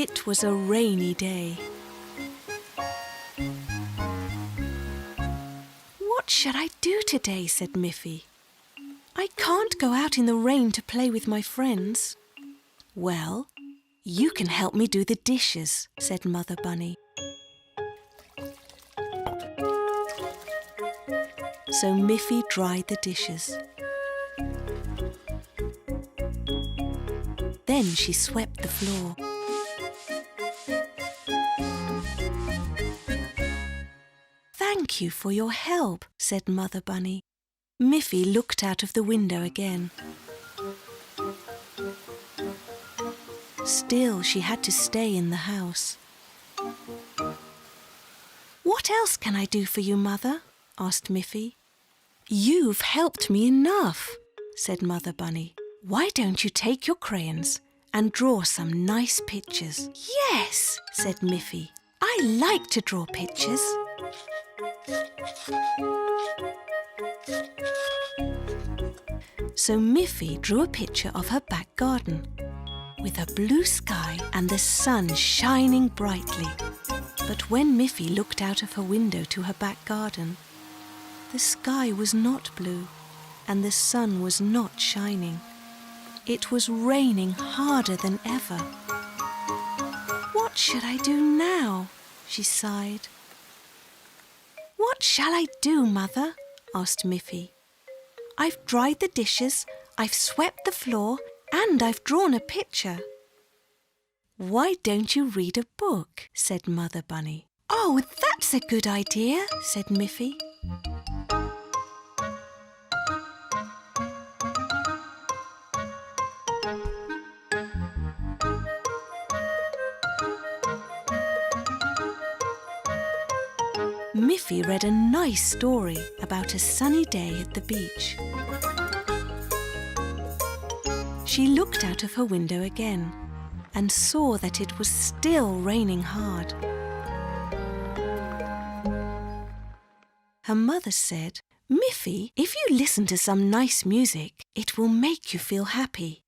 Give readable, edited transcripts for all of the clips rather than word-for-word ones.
It was a rainy day. "What should I do today?" said Miffy. "I can't go out in the rain to play with my friends." "Well, you can help me do the dishes," said Mother Bunny. So Miffy dried the dishes. Then she swept the floor. "Thank you for your help," said Mother Bunny. Miffy looked out of the window again. Still, she had to stay in the house. "What else can I do for you, Mother?" asked Miffy. "You've helped me enough," said Mother Bunny. "Why don't you take your crayons and draw some nice pictures?" "Yes," said Miffy. "I like to draw pictures." So Miffy drew a picture of her back garden with a blue sky and the sun shining brightly. But when Miffy looked out of her window to her back garden, the sky was not blue and the sun was not shining. It was raining harder than ever. "What should I do now?" she sighed. "What shall I do, Mother?" asked Miffy. "I've dried the dishes, I've swept the floor, and I've drawn a picture." "Why don't you read a book?" said Mother Bunny. "Oh, that's a good idea," said Miffy. Miffy read a nice story about a sunny day at the beach. She looked out of her window again and saw that it was still raining hard. Her mother said, "Miffy, if you listen to some nice music, it will make you feel happy."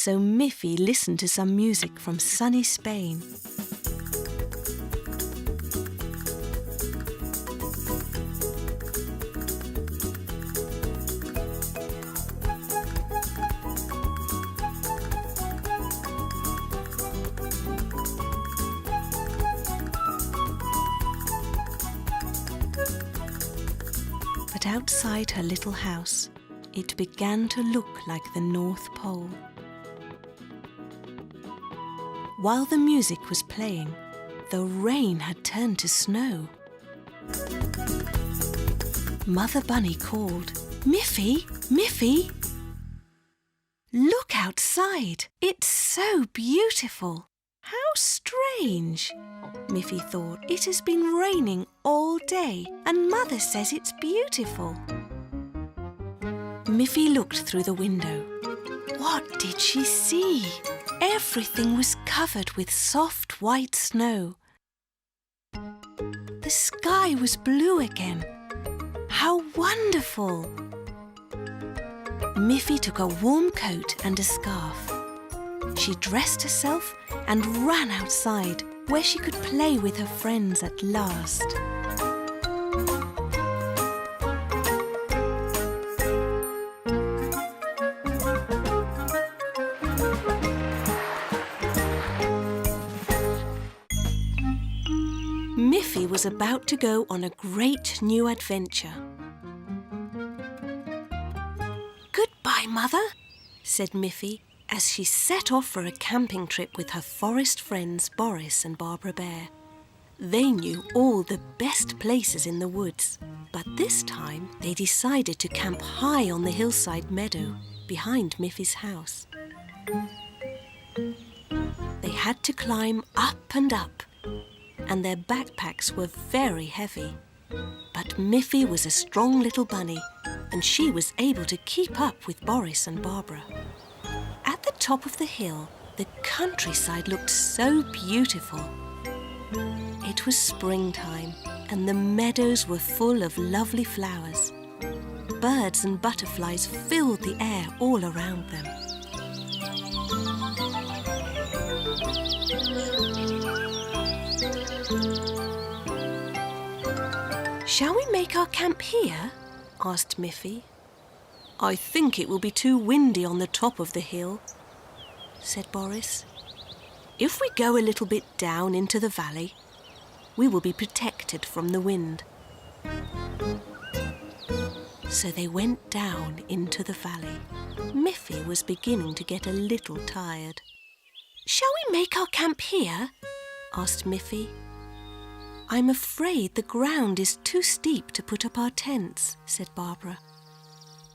So Miffy listened to some music from sunny Spain. But outside her little house, it began to look like the North Pole. While the music was playing, the rain had turned to snow. Mother Bunny called, "Miffy, Miffy! Look outside! It's so beautiful!" "How strange," Miffy thought. "It has been raining all day and Mother says it's beautiful." Miffy looked through the window. What did she see? Everything was covered with soft white snow. The sky was blue again. How wonderful! Miffy took a warm coat and a scarf. She dressed herself and ran outside where she could play with her friends at last. Miffy was about to go on a great new adventure. "Goodbye, Mother," said Miffy as she set off for a camping trip with her forest friends Boris and Barbara Bear. They knew all the best places in the woods, but this time they decided to camp high on the hillside meadow behind Miffy's house. They had to climb up and up, and their backpacks were very heavy. But Miffy was a strong little bunny, and she was able to keep up with Boris and Barbara. At the top of the hill, the countryside looked so beautiful. It was springtime, and the meadows were full of lovely flowers. birds and butterflies filled the air all around them. "Shall we make our camp here?" asked Miffy. "I think it will be too windy on the top of the hill," said Boris. "If we go a little bit down into the valley, we will be protected from the wind." So they went down into the valley. Miffy was beginning to get a little tired. "Shall we make our camp here?" asked Miffy. "I'm afraid the ground is too steep to put up our tents," said Barbara.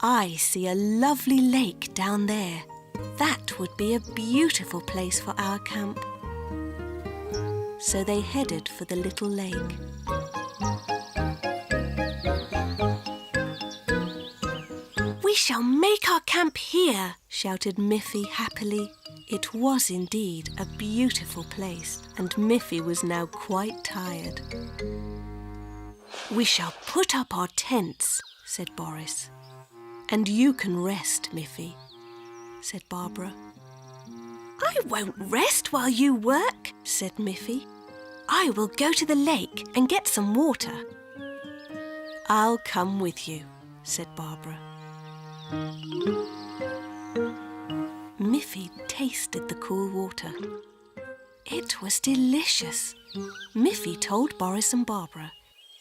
"I see a lovely lake down there. That would be a beautiful place for our camp." So they headed for the little lake. "We shall make our camp here," shouted Miffy happily. It was indeed a beautiful place, and Miffy was now quite tired. "We shall put up our tents," said Boris. "And you can rest, Miffy," said Barbara. "I won't rest while you work," said Miffy. "I will go to the lake and get some water." "I'll come with you," said Barbara. Miffy tasted the cool water. It was delicious. Miffy told Boris and Barbara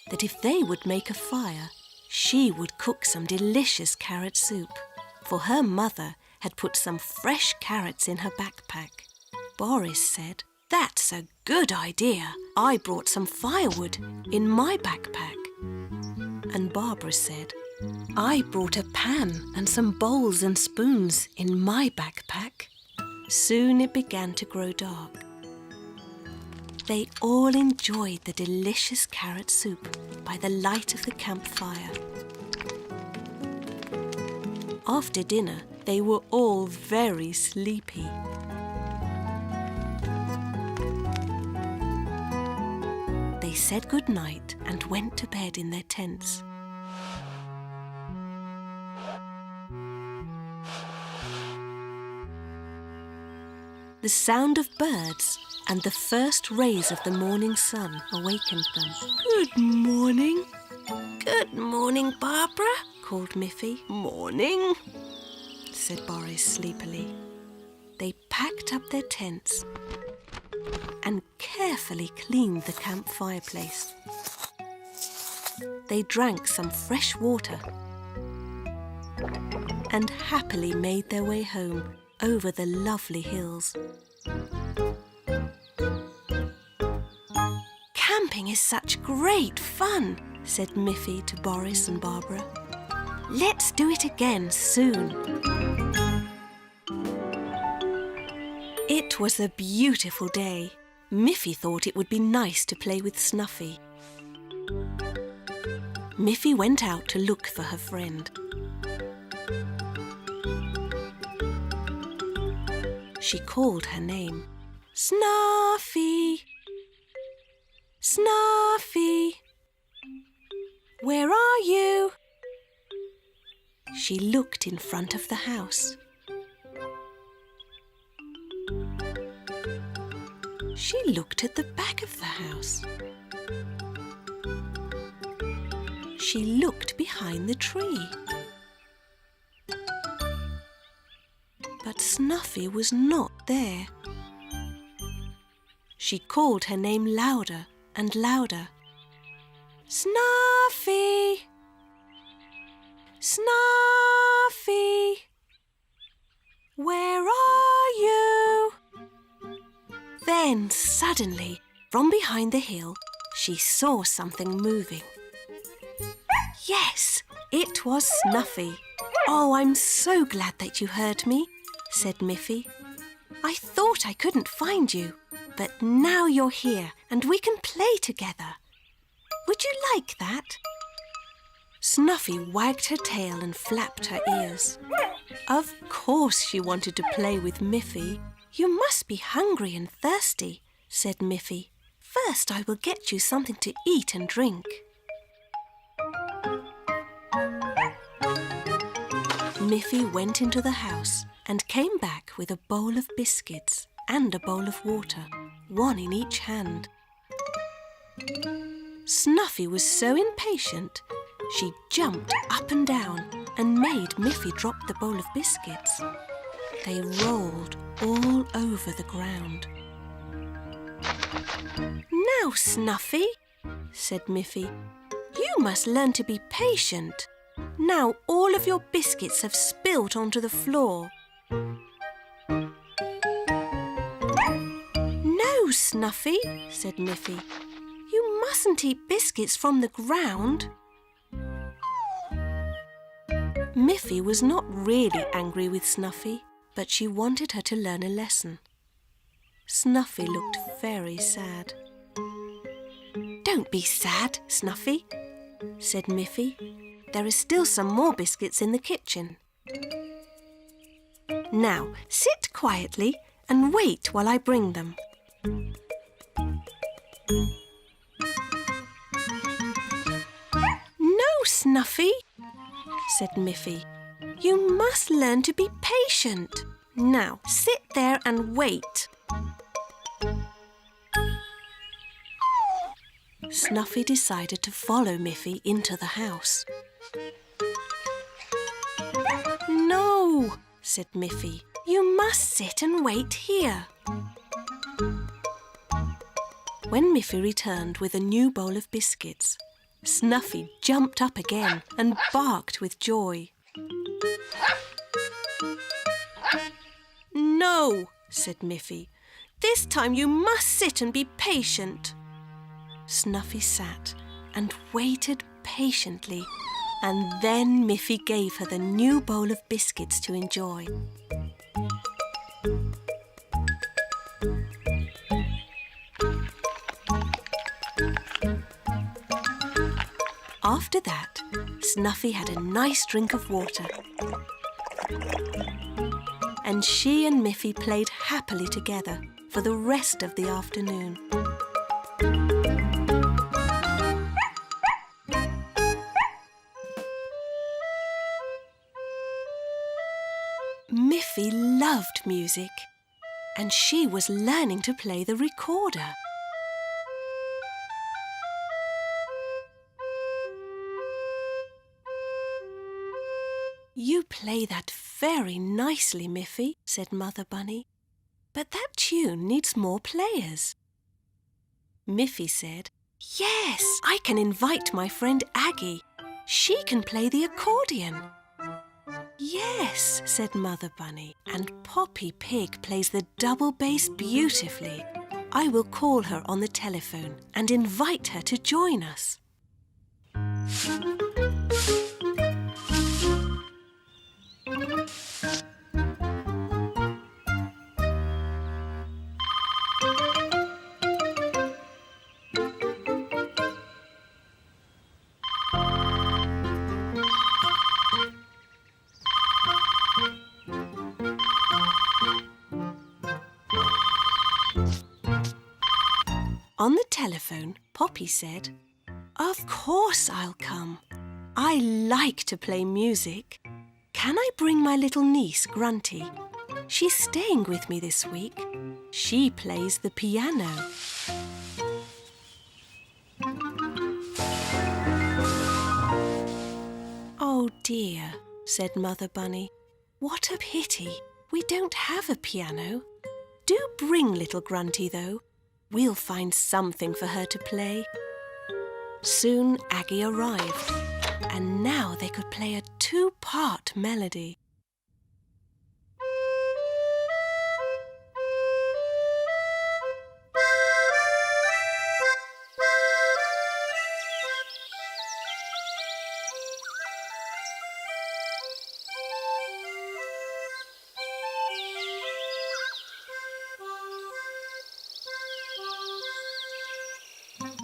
that if they would make a fire, she would cook some delicious carrot soup, for her mother had put some fresh carrots in her backpack. Boris said, "That's a good idea. I brought some firewood in my backpack." And Barbara said, "I brought a pan and some bowls and spoons in my backpack." Soon it began to grow dark. They all enjoyed the delicious carrot soup by the light of the campfire. After dinner, they were all very sleepy. They said good night and went to bed in their tents. The sound of birds and the first rays of the morning sun awakened them. "Good morning." "Good morning, Barbara," called Miffy. "Morning," said Boris sleepily. They packed up their tents and carefully cleaned the camp fireplace. They drank some fresh water and happily made their way home over the lovely hills. "Camping is such great fun," said Miffy to Boris and Barbara. "Let's do it again soon." It was a beautiful day. Miffy thought it would be nice to play with Snuffy. Miffy went out to look for her friend. She called her name. "Snuffy! Snuffy! Where are you?" She looked in front of the house. She looked at the back of the house. She looked behind the tree. But Snuffy was not there. She called her name louder and louder. "Snuffy! Snuffy! Where are you?" Then suddenly, from behind the hill, she saw something moving. Yes, it was Snuffy. "Oh, I'm so glad that you heard me," said Miffy. "I thought I couldn't find you, but now you're here and we can play together. Would you like that?" Snuffy wagged her tail and flapped her ears. Of course she wanted to play with Miffy. "You must be hungry and thirsty," said Miffy. "First I will get you something to eat and drink." Miffy went into the house and came back with a bowl of biscuits and a bowl of water, one in each hand. Snuffy was so impatient, she jumped up and down and made Miffy drop the bowl of biscuits. They rolled all over the ground. "Now, Snuffy," said Miffy, "you must learn to be patient. Now all of your biscuits have spilt onto the floor." "No, Snuffy," said Miffy. "You mustn't eat biscuits from the ground." Miffy was not really angry with Snuffy, but she wanted her to learn a lesson. Snuffy looked very sad. "Don't be sad, Snuffy," said Miffy. "There are still some more biscuits in the kitchen. Now sit quietly and wait while I bring them." "No, Snuffy," said Miffy. "You must learn to be patient. Now sit there and wait." Snuffy decided to follow Miffy into the house. "No," said Miffy. "You must sit and wait here." When Miffy returned with a new bowl of biscuits, Snuffy jumped up again and barked with joy. "No," said Miffy. "This time you must sit and be patient." Snuffy sat and waited patiently, and then Miffy gave her the new bowl of biscuits to enjoy. After that, Snuffy had a nice drink of water, and she and Miffy played happily together for the rest of the afternoon. Miffy loved music, and she was learning to play the recorder. "You play that very nicely, Miffy," said Mother Bunny. "But that tune needs more players." Miffy said, "Yes, I can invite my friend Aggie. She can play the accordion." "Yes," said Mother Bunny, "and Poppy Pig plays the double bass beautifully. I will call her on the telephone and invite her to join us." On the telephone, Poppy said, "Of course I'll come. I like to play music. Can I bring my little niece, Grunty? She's staying with me this week. She plays the piano." "Oh dear," said Mother Bunny. "What a pity. We don't have a piano. Do bring little Grunty, though. We'll find something for her to play." Soon Aggie arrived, and now they could play a two-part melody.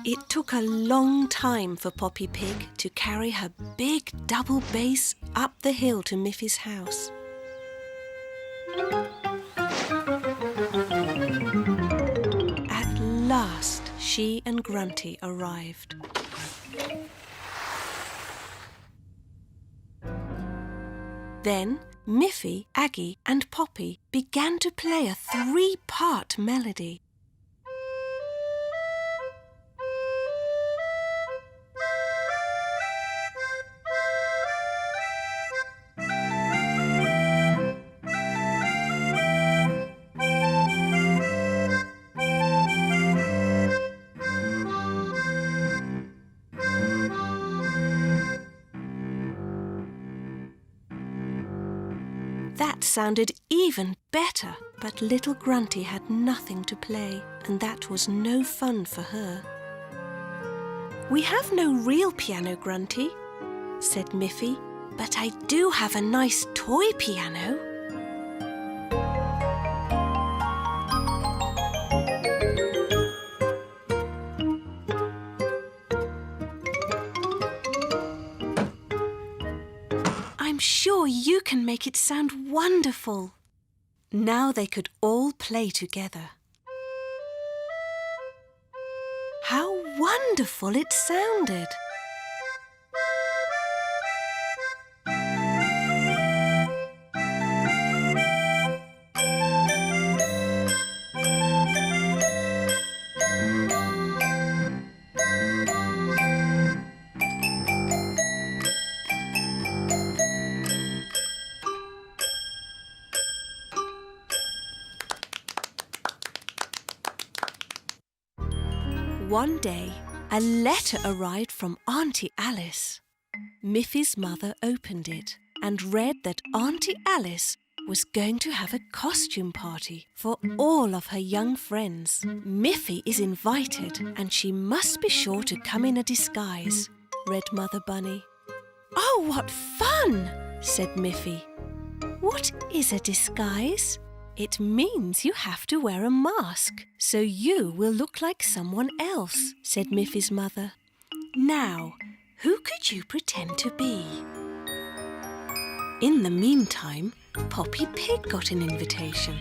It took a long time for Poppy Pig to carry her big double bass up the hill to Miffy's house. At last, she and Grunty arrived. Then Miffy, Aggie and Poppy began to play a 3-part melody. That sounded even better, but little Grunty had nothing to play, and that was no fun for her. "We have no real piano, Grunty," said Miffy, "but I do have a nice toy piano." "I'm sure you can make it sound wonderful." Now they could all play together. How wonderful it sounded! One day, a letter arrived from Auntie Alice. Miffy's mother opened it and read that Auntie Alice was going to have a costume party for all of her young friends. "Miffy is invited and she must be sure to come in a disguise," read Mother Bunny. "Oh, what fun!" said Miffy. "What is a disguise?" "It means you have to wear a mask, so you will look like someone else," said Miffy's mother. "Now, who could you pretend to be?" In the meantime, Poppy Pig got an invitation.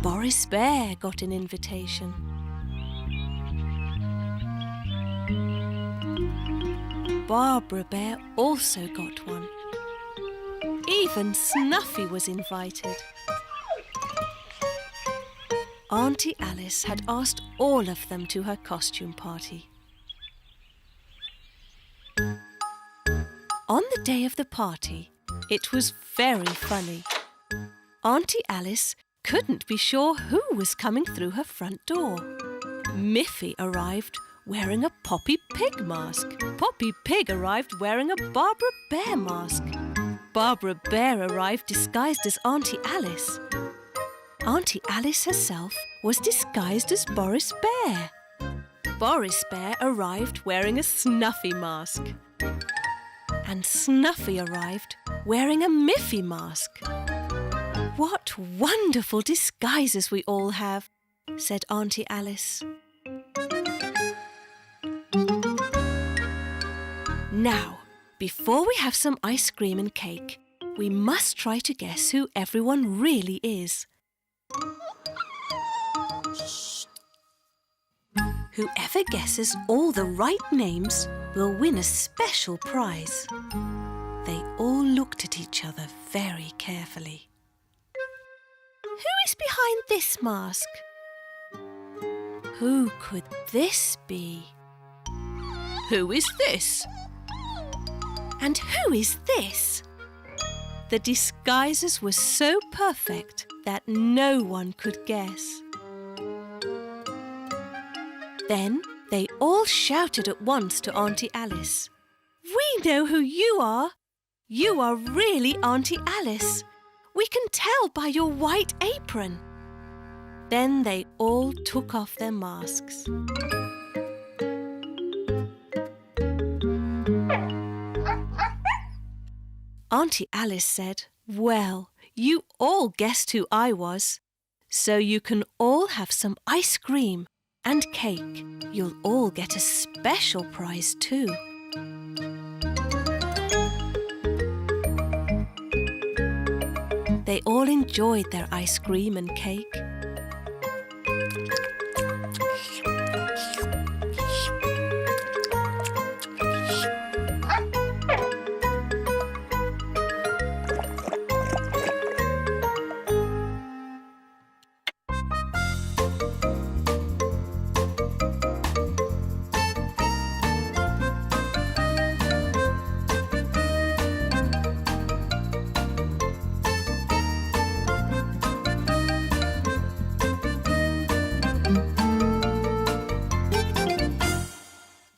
Boris Bear got an invitation. Barbara Bear also got one. Even Snuffy was invited. Auntie Alice had asked all of them to her costume party. On the day of the party, it was very funny. Auntie Alice couldn't be sure who was coming through her front door. Miffy arrived wearing a Poppy Pig mask. Poppy Pig arrived wearing a Barbara Bear mask. Barbara Bear arrived disguised as Auntie Alice. Auntie Alice herself was disguised as Boris Bear. Boris Bear arrived wearing a Snuffy mask. And Snuffy arrived wearing a Miffy mask. "What wonderful disguises we all have," said Auntie Alice. Now, before we have some ice cream and cake, we must try to guess who everyone really is. Whoever guesses all the right names will win a special prize. They all looked at each other very carefully. Who is behind this mask? Who could this be? Who is this? And who is this? The disguises were so perfect that no one could guess. Then they all shouted at once to Auntie Alice. "We know who you are! You are really Auntie Alice! We can tell by your white apron!" Then they all took off their masks. Auntie Alice said, "Well, you all guessed who I was, so you can all have some ice cream and cake. You'll all get a special prize too." They all enjoyed their ice cream and cake.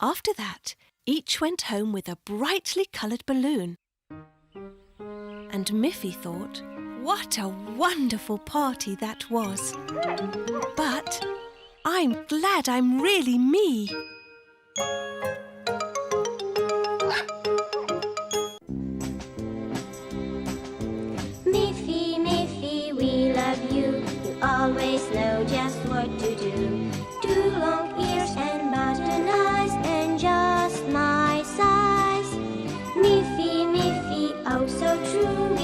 After that, each went home with a brightly coloured balloon. And Miffy thought, what a wonderful party that was. But I'm glad I'm really me. Miffy, Miffy, we love you. You always know just what to do. 2 long ears and button eyes and just my size. Miffy, Miffy, oh so true.